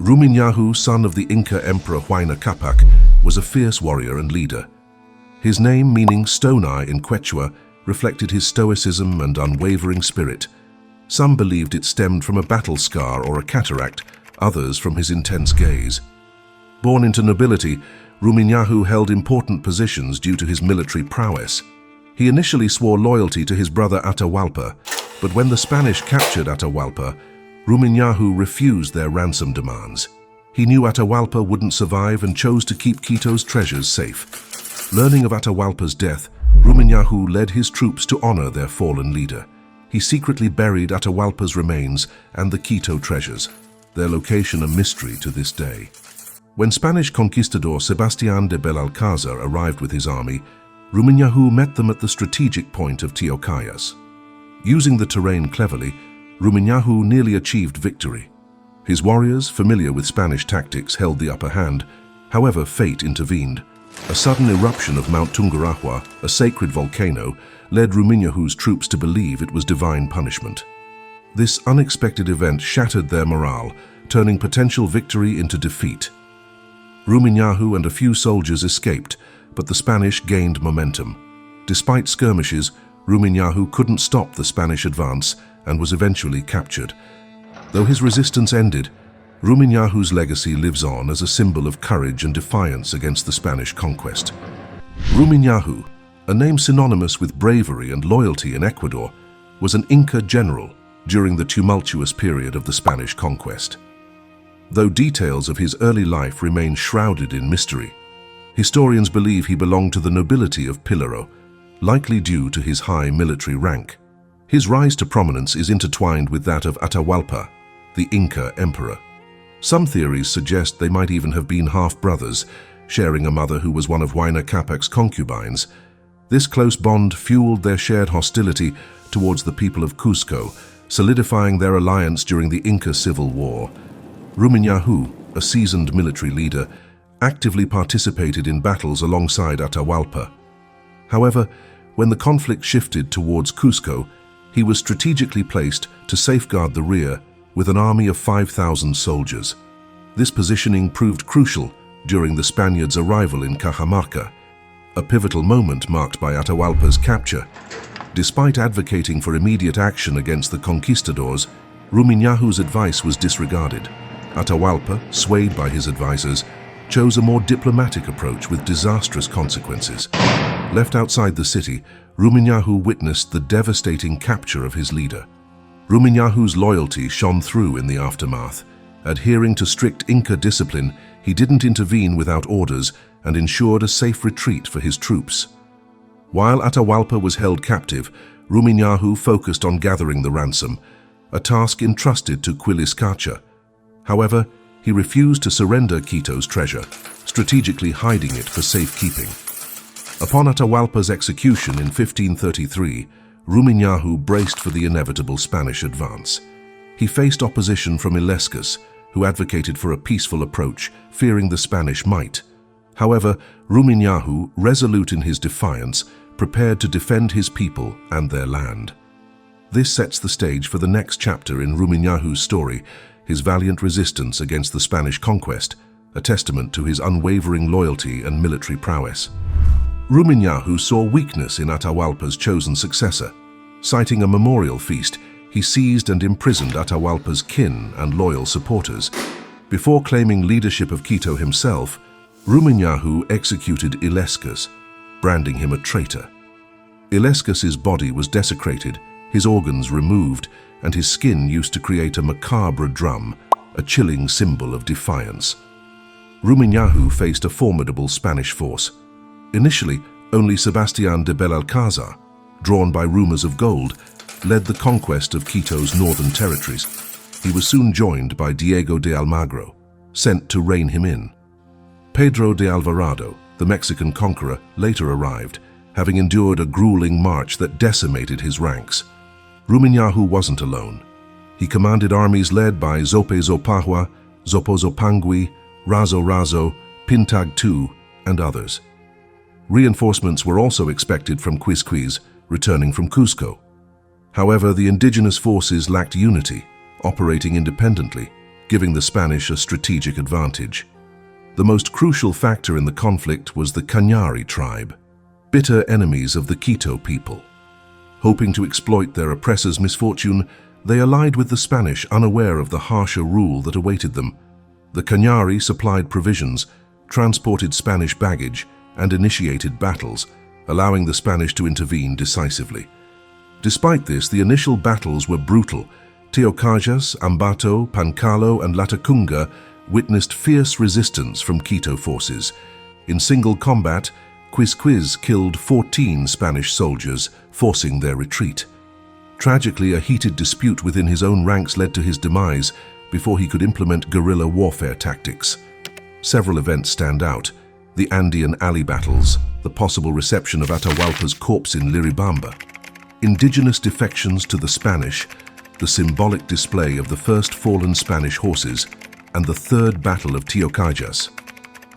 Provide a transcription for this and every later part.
Rumiñahui, son of the Inca Emperor Huayna Capac, was a fierce warrior and leader. His name, meaning stone eye in Quechua, reflected his stoicism and unwavering spirit. Some believed it stemmed from a battle scar or a cataract, others from his intense gaze. Born into nobility, Rumiñahui held important positions due to his military prowess. He initially swore loyalty to his brother Atahualpa, but when the Spanish captured Atahualpa, Rumiñahui refused their ransom demands. He knew Atahualpa wouldn't survive and chose to keep Quito's treasures safe. Learning of Atahualpa's death, Rumiñahui led his troops to honor their fallen leader. He secretly buried Atahualpa's remains and the Quito treasures, their location a mystery to this day. When Spanish conquistador Sebastián de Belalcázar arrived with his army, Rumiñahui met them at the strategic point of Tiags. Using the terrain cleverly, Rumiñahui nearly achieved victory. His warriors, familiar with Spanish tactics, held the upper hand. However, fate intervened. A sudden eruption of Mount Tungurahua, a sacred volcano, led Rumiñahui's troops to believe it was divine punishment. This unexpected event shattered their morale, turning potential victory into defeat. Rumiñahui and a few soldiers escaped, but the Spanish gained momentum. Despite skirmishes, Rumiñahui couldn't stop the Spanish advance and was eventually captured. Though his resistance ended, Rumiñahui's legacy lives on as a symbol of courage and defiance against the Spanish conquest. Rumiñahui, a name synonymous with bravery and loyalty in Ecuador, was an Inca general during the tumultuous period of the Spanish conquest. Though details of his early life remain shrouded in mystery, historians believe he belonged to the nobility of Píllaro, likely due to his high military rank. His rise to prominence is intertwined with that of Atahualpa, the Inca emperor. Some theories suggest they might even have been half-brothers, sharing a mother who was one of Huayna Capac's concubines. This close bond fueled their shared hostility towards the people of Cusco, solidifying their alliance during the Inca Civil War. Rumiñahui, a seasoned military leader, actively participated in battles alongside Atahualpa. However, when the conflict shifted towards Cusco, he was strategically placed to safeguard the rear with an army of 5,000 soldiers. This positioning proved crucial during the Spaniards' arrival in Cajamarca, a pivotal moment marked by Atahualpa's capture. Despite advocating for immediate action against the conquistadors, Rumiñahui's advice was disregarded. Atahualpa, swayed by his advisors, chose a more diplomatic approach with disastrous consequences. Left outside the city, Rumiñahui witnessed the devastating capture of his leader. Rumiñahui's loyalty shone through in the aftermath. Adhering to strict Inca discipline, he didn't intervene without orders and ensured a safe retreat for his troops. While Atahualpa was held captive, Rumiñahui focused on gathering the ransom, a task entrusted to Quiliscacha. However, he refused to surrender Quito's treasure, strategically hiding it for safekeeping. Upon Atahualpa's execution in 1533, Rumiñahui braced for the inevitable Spanish advance. He faced opposition from 𝙎ⴜ𝙗, who advocated for a peaceful approach, fearing the Spanish might. However, Rumiñahui, resolute in his defiance, prepared to defend his people and their land. This sets the stage for the next chapter in Rumiñahui's story, his valiant resistance against the Spanish conquest, a testament to his unwavering loyalty and military prowess. Rumiñahui saw weakness in Atahualpa's chosen successor. Citing a memorial feast, he seized and imprisoned Atahualpa's kin and loyal supporters. Before claiming leadership of Quito himself, Rumiñahui executed 𝙎ⴜ𝙗, branding him a traitor. 𝙎ⴜ𝙗's body was desecrated, his organs removed, and his skin used to create a macabre drum, a chilling symbol of defiance. Rumiñahui faced a formidable Spanish force. Initially, only Sebastián de Belalcázar, drawn by rumors of gold, led the conquest of Quito's northern territories. He was soon joined by Diego de Almagro, sent to rein him in. Pedro de Alvarado, the Mexican conqueror, later arrived, having endured a grueling march that decimated his ranks. Rumiñahui wasn't alone. He commanded armies led by 𝙎𝙬𝚻, 𝙎𝙬𝚻, Razo Razo, Pintag II, and others. Reinforcements were also expected from Quisquis, returning from Cusco. However, the indigenous forces lacked unity, operating independently, giving the Spanish a strategic advantage. The most crucial factor in the conflict was the ☍ tribe, bitter enemies of the Quito people. Hoping to exploit their oppressors' misfortune, they allied with the Spanish, unaware of the harsher rule that awaited them. The ☍ supplied provisions, transported Spanish baggage, and initiated battles, allowing the Spanish to intervene decisively. Despite this, the initial battles were brutal. Tiags, Ambato, Pancalo, and Latacunga witnessed fierce resistance from Quito forces. In single combat, Quiz killed 14 Spanish soldiers, forcing their retreat. Tragically, a heated dispute within his own ranks led to his demise before he could implement guerrilla warfare tactics. Several events stand out: the Andean alley battles, the possible reception of Atahualpa's corpse in 𝙎𝙬𝙬, indigenous defections to the Spanish, the symbolic display of the first fallen Spanish horses, and the Third Battle of Tiags.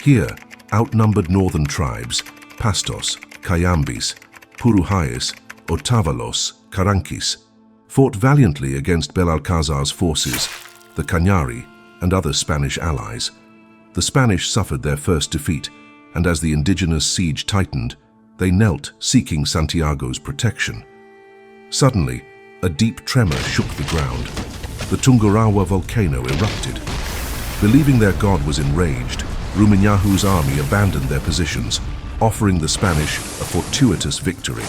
Here, outnumbered northern tribes, Pastos, Cayambis, Purujayes, Otavalos, Caranquis, fought valiantly against Belalcázar's forces, the ☍ and other Spanish allies. The Spanish suffered their first defeat, and as the indigenous siege tightened, they knelt, seeking Santiago's protection. Suddenly, a deep tremor shook the ground. The Tungurahua volcano erupted. Believing their god was enraged, Rumiñahui's army abandoned their positions, offering the Spanish a fortuitous victory.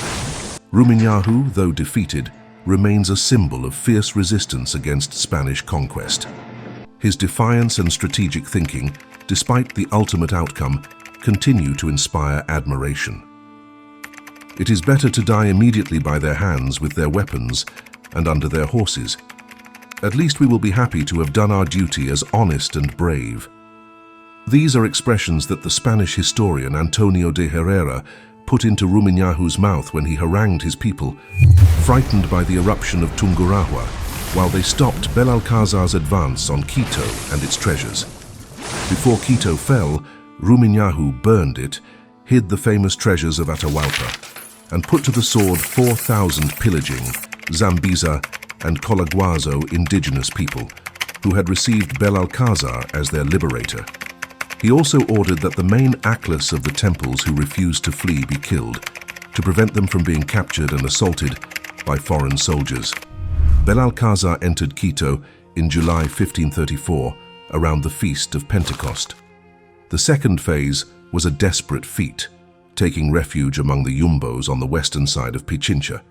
Rumiñahui, though defeated, remains a symbol of fierce resistance against Spanish conquest. His defiance and strategic thinking, despite the ultimate outcome, continue to inspire admiration. It is better to die immediately by their hands with their weapons and under their horses. At least we will be happy to have done our duty as honest and brave. These are expressions that the Spanish historian Antonio de Herrera put into Rumiñahui's mouth when he harangued his people, frightened by the eruption of Tungurahua, while they stopped Belalcázar's advance on Quito and its treasures. Before Quito fell, Rumiñahui burned it, hid the famous treasures of Atahualpa, and put to the sword 4,000 pillaging, Zambiza and Colaguazo indigenous people, who had received Belalcázar as their liberator. He also ordered that the main Achilles of the temples who refused to flee be killed, to prevent them from being captured and assaulted by foreign soldiers. Belalcázar entered Quito in July 1534, around the Feast of Pentecost. The second phase was a desperate feat, taking refuge among the Yumbos on the western side of Pichincha.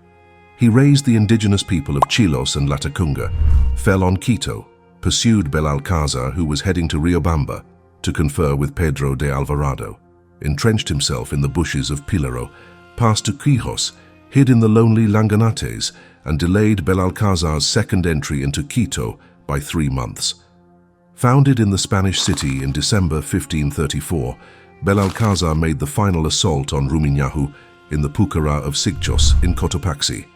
He raised the indigenous people of Chilos and Latacunga, fell on Quito, pursued Belalcázar, who was heading to Riobamba, to confer with Pedro de Alvarado, entrenched himself in the bushes of Pilaro, passed to Quijos, hid in the lonely Langanates, and delayed Belalcázar's second entry into Quito by 3 months. Founded in the Spanish city in December 1534, Belalcázar made the final assault on Rumiñahui in the Pucará of Sigchos in Cotopaxi.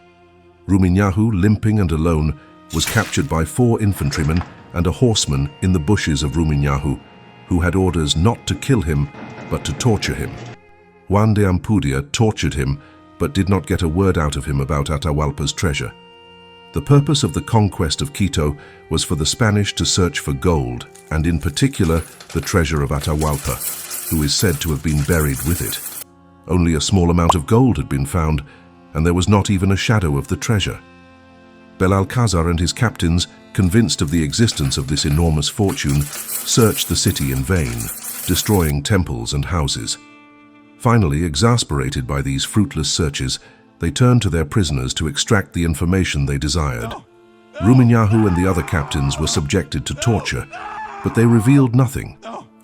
Rumiñahui, limping and alone, was captured by 4 infantrymen and a horseman in the bushes of Rumiñahui, who had orders not to kill him, but to torture him. Juan de Ampudia tortured him, but did not get a word out of him about Atahualpa's treasure. The purpose of the conquest of Quito was for the Spanish to search for gold, and in particular, the treasure of Atahualpa, who is said to have been buried with it. Only a small amount of gold had been found, and there was not even a shadow of the treasure. Belalcázar and his captains, convinced of the existence of this enormous fortune, searched the city in vain, destroying temples and houses. Finally, exasperated by these fruitless searches, they turned to their prisoners to extract the information they desired. Rumiñahui and the other captains were subjected to torture, but they revealed nothing,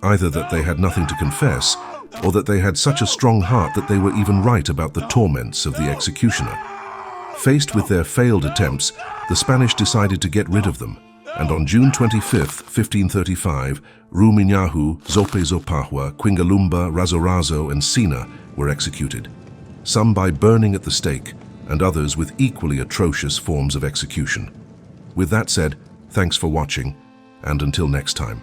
either that they had nothing to confess, or that they had such a strong heart that they were even right about the torments of the executioner. Faced with their failed attempts, the Spanish decided to get rid of them, and on June 25, 1535, Rumiñahui, 𝙎𝙬𝙬, Quingalumba, Razorazo, and Sina were executed, some by burning at the stake, and others with equally atrocious forms of execution. With that said, thanks for watching, and until next time.